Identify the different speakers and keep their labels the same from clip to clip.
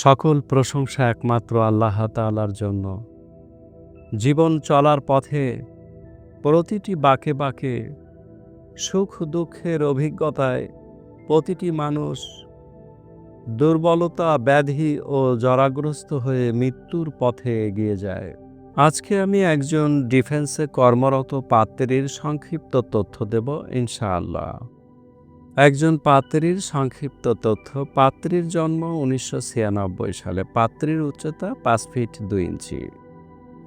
Speaker 1: সকল প্রশংসা একমাত্র আল্লাহ তাআলার জন্য। জীবন চলার পথে প্রতিটি বাঁকে বাঁকে সুখ দুঃখের অভিজ্ঞতায় প্রতিটি মানুষ দুর্বলতা, ব্যাধি ও জরাগ্রস্ত হয়ে মৃত্যুর পথে এগিয়ে যায়। আজকে আমি একজন ডিফেন্সে কর্মরত পাত্রীর সংক্ষিপ্ত তথ্য দেব ইনশাআল্লাহ। একজন পাত্রীর সংক্ষিপ্ত তথ্য। পাত্রীর জন্ম 1996 সালে। পাত্রীর উচ্চতা 5 ফিট 2 ইঞ্চি।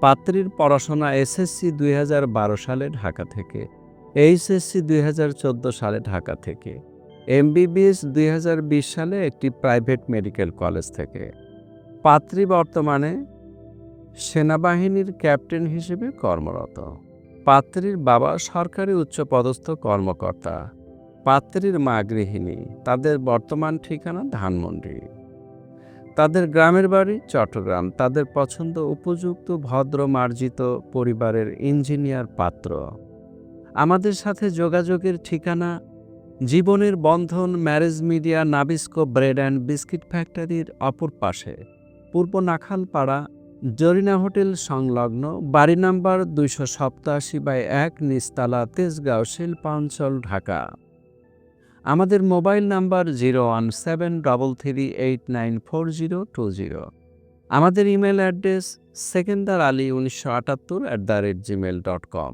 Speaker 1: পাত্রীর পড়াশোনা এসএসসি 2012 সালে ঢাকা থেকে, এইচএসসি 2014 সালে ঢাকা থেকে, এমবিবিএস 2020 সালে একটি প্রাইভেট মেডিকেল কলেজ থেকে। পাত্রী বর্তমানে সেনাবাহিনীর ক্যাপ্টেন হিসেবে কর্মরত। পাত্রীর বাবা সরকারি উচ্চপদস্থ কর্মকর্তা। পাত্রীর মা গৃহিণী। তাদের বর্তমান ঠিকানা ধানমন্ডি। তাদের গ্রামের বাড়ি চট্টগ্রাম। তাদের পছন্দ উপযুক্ত ভদ্র মার্জিত পরিবারের ইঞ্জিনিয়ার পাত্র। আমাদের সাথে যোগাযোগের ঠিকানা জীবনের বন্ধন marriage media, Nabisco bread and biscuit ফ্যাক্টরির অপর পাশে, পূর্ব নাখালপাড়া, জরিনা হোটেল সংলগ্ন, বাড়ি নাম্বার 287/1, নিচতলা, তেজগাঁও, শিল্পাঞ্চল, ঢাকা। আমাদের মোবাইল নাম্বার 01733894020। আমাদের ইমেল অ্যাড্রেস sekendarali1978@gmail.com।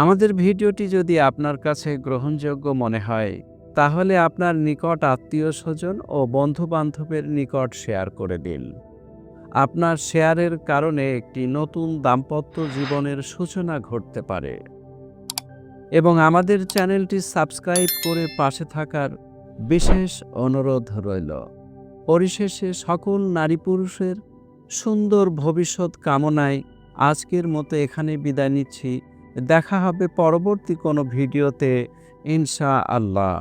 Speaker 1: আমাদের ভিডিওটি যদি আপনার কাছে গ্রহণযোগ্য মনে হয় তাহলে আপনার নিকট আত্মীয় স্বজন ও বন্ধুবান্ধবের নিকট শেয়ার করে দিন। আপনার শেয়ারের কারণে একটি নতুন দাম্পত্য জীবনের সূচনা ঘটতে পারে এবং আমাদের চ্যানেলটি সাবস্ক্রাইব করে পাশে থাকার বিশেষ অনুরোধ রইল। পরিশেষে সকল নারী পুরুষের সুন্দর ভবিষ্যৎ কামনায় আজকের মতো এখানে বিদায় নিচ্ছি। দেখা হবে পরবর্তী কোনো ভিডিওতে ইনশাআল্লাহ।